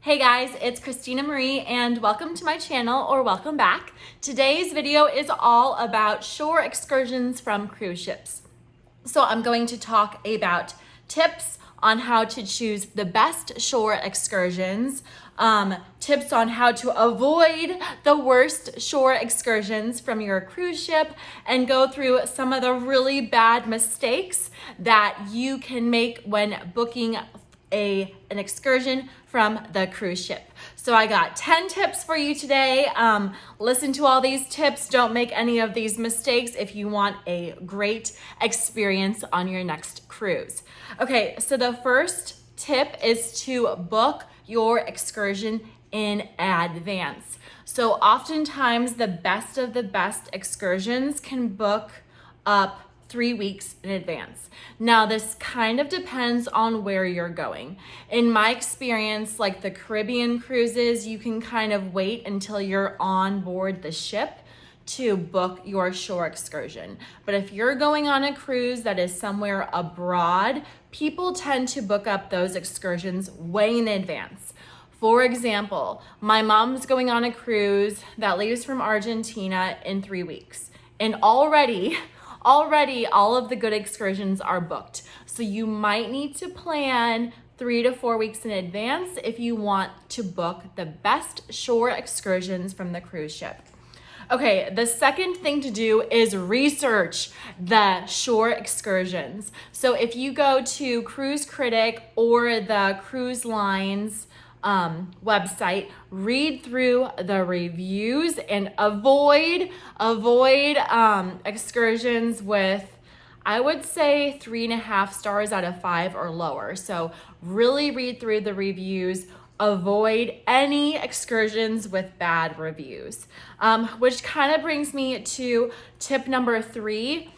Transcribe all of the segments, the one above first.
Hey guys, it's Christina Marie and welcome to my channel, or welcome back. Today's video is all about shore excursions from cruise ships. So I'm going to talk about tips on how to choose the best shore excursions, tips on how to avoid the worst shore excursions from your cruise ship, and go through some of the really bad mistakes that you can make when booking an excursion from the cruise ship. So I got 10 tips for you today. Listen to all these tips. Don't make any of these mistakes if you want a great experience on your next cruise. Okay, so the first tip is to book your excursion in advance. So oftentimes the best of the best excursions can book up 3 weeks in advance. Now, this kind of depends on where you're going. In my experience, like the Caribbean cruises, you can kind of wait until you're on board the ship to book your shore excursion. But if you're going on a cruise that is somewhere abroad, people tend to book up those excursions way in advance. For example, my mom's going on a cruise that leaves from Argentina in 3 weeks. And already all of the good excursions are booked. So you might need to plan 3 to 4 weeks in advance if you want to book the best shore excursions from the cruise ship. Okay, the second thing to do is research the shore excursions. So if you go to Cruise Critic or the cruise lines website, read through the reviews and avoid excursions with, I would say, 3.5 stars out of 5 or lower. So really read through the reviews. Avoid any excursions with bad reviews, which kind of brings me to tip number 3.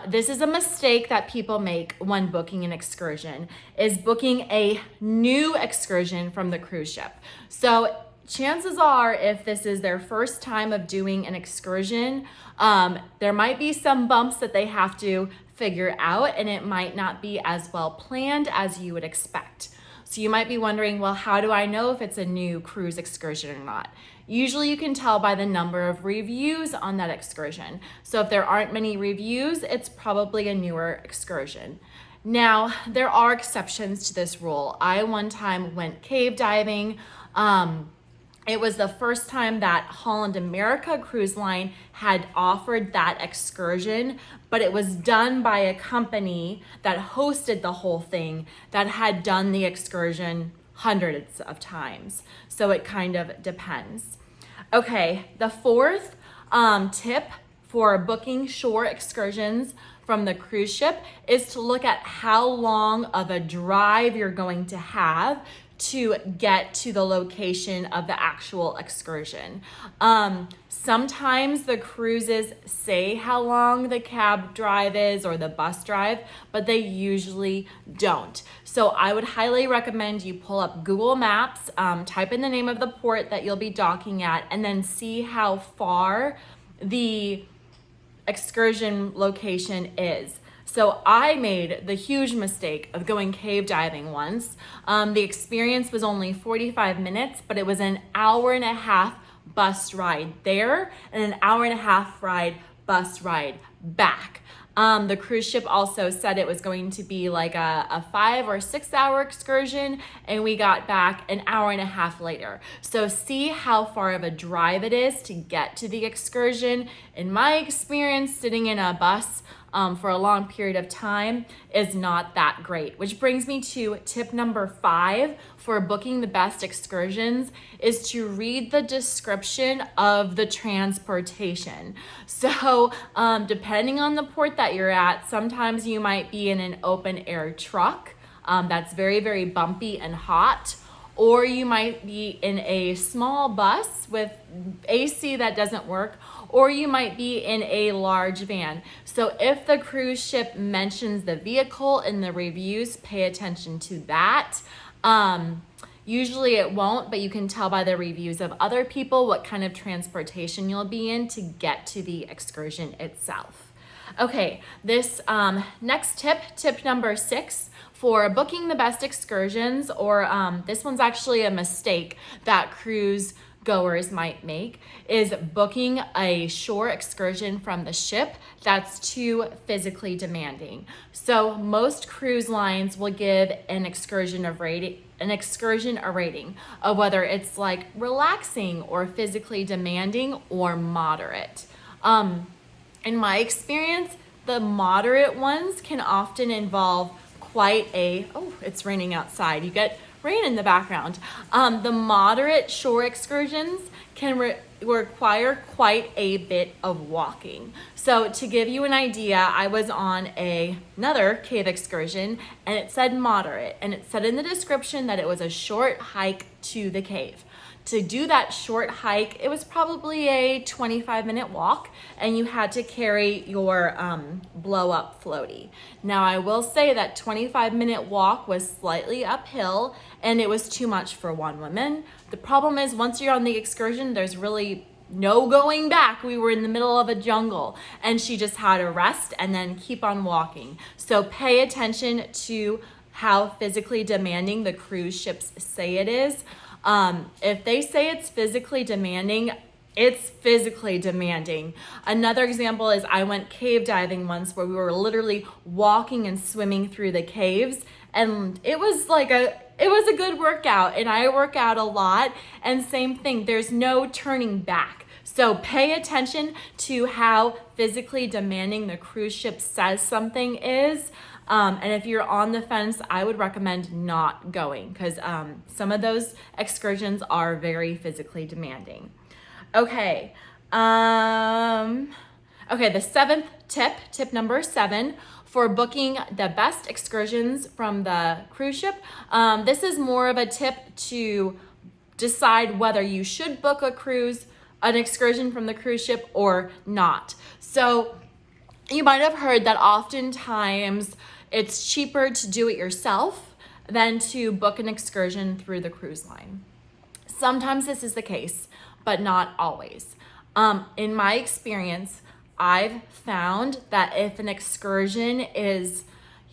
This is a mistake that people make when booking an excursion, is booking a new excursion from the cruise ship. So chances are, if this is their first time of doing an excursion, there might be some bumps that they have to figure out, and it might not be as well planned as you would expect. So you might be wondering, well, how do I know if it's a new cruise excursion or not? Usually you can tell by the number of reviews on that excursion. So if there aren't many reviews, it's probably a newer excursion. Now, there are exceptions to this rule. I one time went cave diving. It was the first time that Holland America Cruise Line had offered that excursion, but it was done by a company that hosted the whole thing that had done the excursion hundreds of times. So it kind of depends. Okay, the fourth tip for booking shore excursions from the cruise ship is to look at how long of a drive you're going to have to get to the location of the actual excursion. Sometimes the cruises say how long the cab drive is or the bus drive, but they usually don't. So I would highly recommend you pull up Google Maps, type in the name of the port that you'll be docking at, and then see how far the excursion location is. So I made the huge mistake of going cave diving once. The experience was only 45 minutes, but it was an hour and a half bus ride there and an hour and a half bus ride back. The cruise ship also said it was going to be like a 5 or 6 hour excursion, and we got back an hour and a half later. So see how far of a drive it is to get to the excursion. In my experience, sitting in a bus for a long period of time is not that great. Which brings me to tip number 5 for booking the best excursions is to read the description of the transportation. So depending on the port that you're at, sometimes you might be in an open air truck that's very, very bumpy and hot, or you might be in a small bus with AC that doesn't work, or you might be in a large van. So if the cruise ship mentions the vehicle in the reviews, pay attention to that. Usually it won't, but you can tell by the reviews of other people what kind of transportation you'll be in to get to the excursion itself. Okay, this next tip number 6, for booking the best excursions, or this one's actually a mistake that cruise goers might make, is booking a shore excursion from the ship that's too physically demanding. So most cruise lines will give an excursion a rating of whether it's like relaxing or physically demanding or moderate. In my experience, the moderate ones can often involve it's raining outside. You get rain in the background. The moderate shore excursions can require quite a bit of walking. So to give you an idea, I was on another cave excursion and it said moderate, and it said in the description that it was a short hike to the cave. To do that short hike, it was probably a 25-minute walk, and you had to carry your blow-up floaty. Now, I will say that 25-minute walk was slightly uphill, and it was too much for one woman. The problem is, once you're on the excursion, there's really no going back. We were in the middle of a jungle, and she just had to rest and then keep on walking. So pay attention to how physically demanding the cruise ships say it is. If they say it's physically demanding, it's physically demanding. Another example is I went cave diving once where we were literally walking and swimming through the caves, and it was a good workout, and I work out a lot, and same thing, there's no turning back. So pay attention to how physically demanding the cruise ship says something is. And if you're on the fence, I would recommend not going, because some of those excursions are very physically demanding. Okay. The 7th tip number 7, for booking the best excursions from the cruise ship. This is more of a tip to decide whether you should book an excursion from the cruise ship or not. So you might have heard that oftentimes it's cheaper to do it yourself than to book an excursion through the cruise line. Sometimes this is the case, but not always. In my experience, I've found that if an excursion is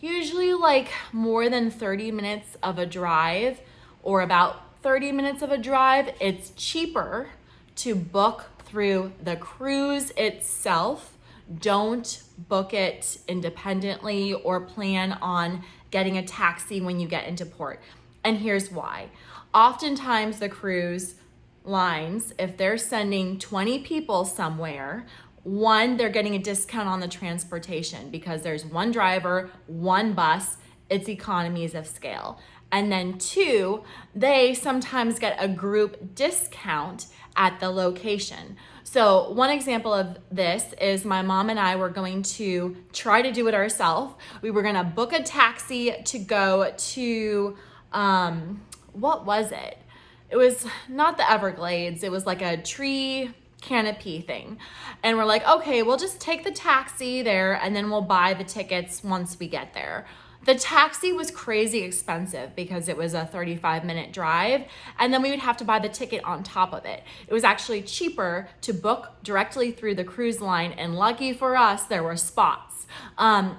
usually like more than 30 minutes of a drive, or about 30 minutes of a drive, it's cheaper to book through the cruise itself. Don't book it independently or plan on getting a taxi when you get into port. And here's why. Oftentimes the cruise lines, if they're sending 20 people somewhere, one, they're getting a discount on the transportation because there's one driver, one bus, it's economies of scale. And then 2, they sometimes get a group discount at the location. So one example of this is my mom and I were going to try to do it ourselves. We were gonna book a taxi to go to, what was it? It was not the Everglades, it was like a tree canopy thing. And we're like, okay, we'll just take the taxi there and then we'll buy the tickets once we get there. The taxi was crazy expensive because it was a 35-minute drive, and then we would have to buy the ticket on top of it. It was actually cheaper to book directly through the cruise line, and lucky for us, there were spots.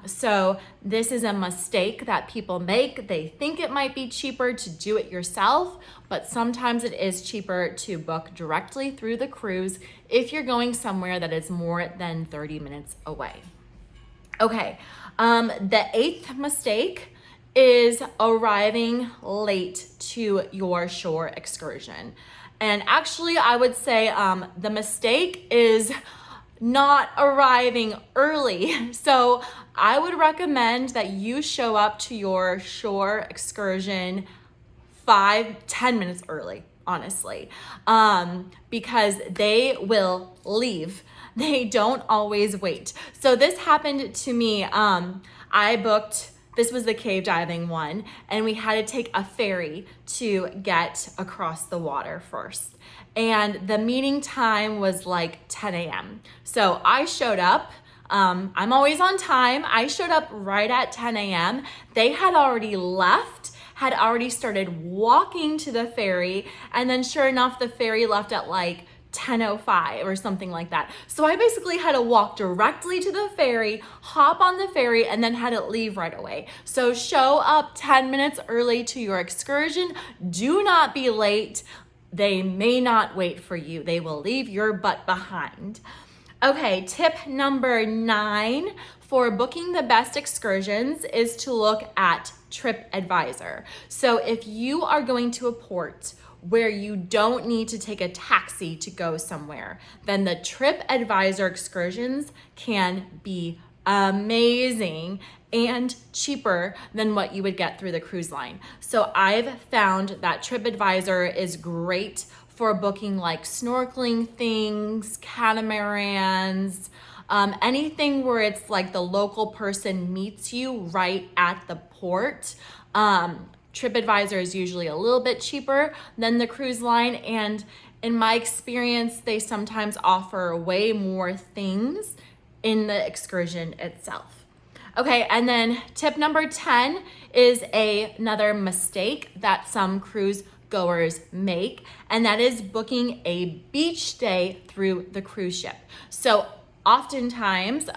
So this is a mistake that people make. They think it might be cheaper to do it yourself, but sometimes it is cheaper to book directly through the cruise if you're going somewhere that is more than 30 minutes away. Okay, the 8th mistake is arriving late to your shore excursion. And actually, I would say the mistake is not arriving early. So I would recommend that you show up to your shore excursion 5-10 minutes early, honestly, because they will leave. They don't always wait. So this happened to me. This was the cave diving one, and we had to take a ferry to get across the water first. And the meeting time was like 10 a.m. So I showed up. I'm always on time. I showed up right at 10 a.m. They had already left, had already started walking to the ferry, and then sure enough, the ferry left at like 10:05 or something like that. So I basically had to walk directly to the ferry, hop on the ferry, and then had to leave right away. So show up 10 minutes early to your excursion. Do not be late. They may not wait for you. They will leave your butt behind. Okay, tip number 9 for booking the best excursions is to look at TripAdvisor. So if you are going to a port where you don't need to take a taxi to go somewhere, then the TripAdvisor excursions can be amazing and cheaper than what you would get through the cruise line. So I've found that TripAdvisor is great for booking like snorkeling things, catamarans, anything where it's like the local person meets you right at the port. TripAdvisor is usually a little bit cheaper than the cruise line, and in my experience, they sometimes offer way more things in the excursion itself. Okay, and then tip number 10 is another mistake that some cruise goers make, and that is booking a beach day through the cruise ship. So oftentimes,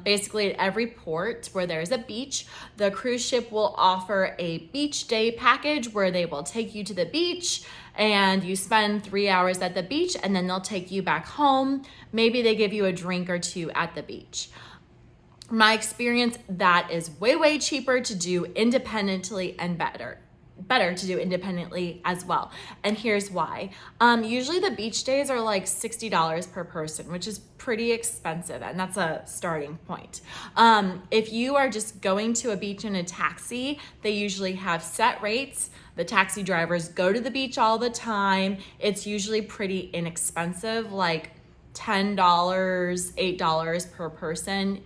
basically at every port where there's a beach, the cruise ship will offer a beach day package where they will take you to the beach and you spend 3 hours at the beach, and then they'll take you back home. Maybe they give you a drink or two at the beach. My experience, that is way cheaper to do independently and better to do independently as well. And here's why. Usually the beach days are like $60 per person, which is pretty expensive, and that's a starting point. If you are just going to a beach in a taxi, they usually have set rates. The taxi drivers go to the beach all the time. It's usually pretty inexpensive, like $10, $8 per person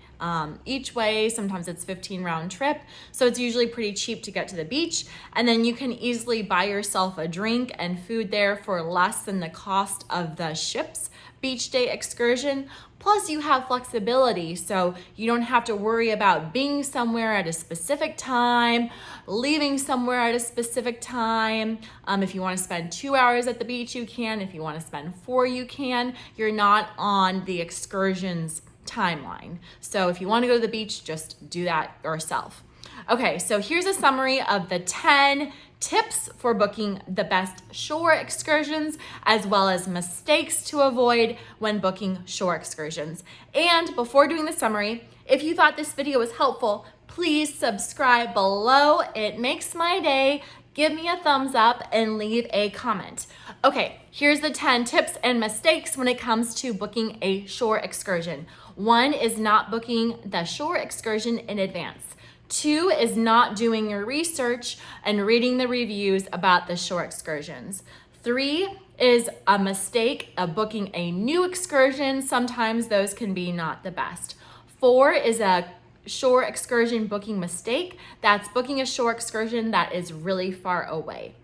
each way. Sometimes it's 15 round trip. So it's usually pretty cheap to get to the beach. And then you can easily buy yourself a drink and food there for less than the cost of the ship's beach day excursion. Plus you have flexibility, so you don't have to worry about being somewhere at a specific time, leaving somewhere at a specific time. If you want to spend 2 hours at the beach, you can. If you want to spend 4, you can. You're not on the excursion's timeline. So if you want to go to the beach, just do that yourself. Okay, so here's a summary of the 10 tips for booking the best shore excursions, as well as mistakes to avoid when booking shore excursions. And before doing the summary, if you thought this video was helpful, please subscribe below. It makes my day. Give me a thumbs up and leave a comment. Okay, here's the 10 tips and mistakes when it comes to booking a shore excursion. 1 is not booking the shore excursion in advance. 2 is not doing your research and reading the reviews about the shore excursions. 3 is a mistake of booking a new excursion. Sometimes those can be not the best. 4 is a shore excursion booking mistake. That's booking a shore excursion that is really far away.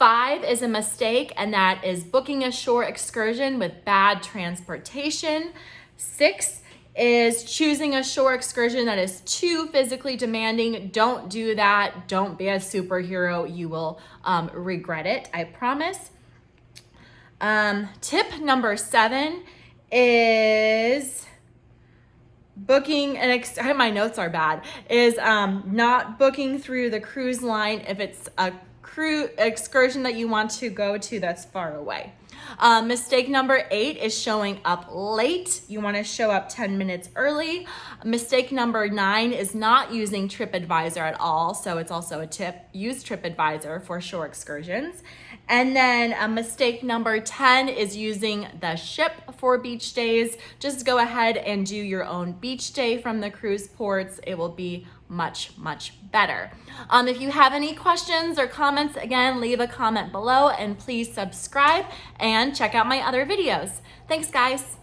5 is a mistake, and that is booking a shore excursion with bad transportation. 6 is choosing a shore excursion that is too physically demanding. Don't do that. Don't be a superhero. You will regret it, I promise. Tip number 7 is booking my notes are bad, is not booking through the cruise line if it's a cruise excursion that you want to go to that's far away. Mistake number 8 is showing up late. You want to show up 10 minutes early. Mistake number 9 is not using TripAdvisor at all. So it's also a tip, use TripAdvisor for shore excursions. And then mistake number 10 is using the ship for beach days. Just go ahead and do your own beach day from the cruise ports. It will be much better. If you have any questions or comments, again, leave a comment below, and please subscribe and check out my other videos. Thanks, guys.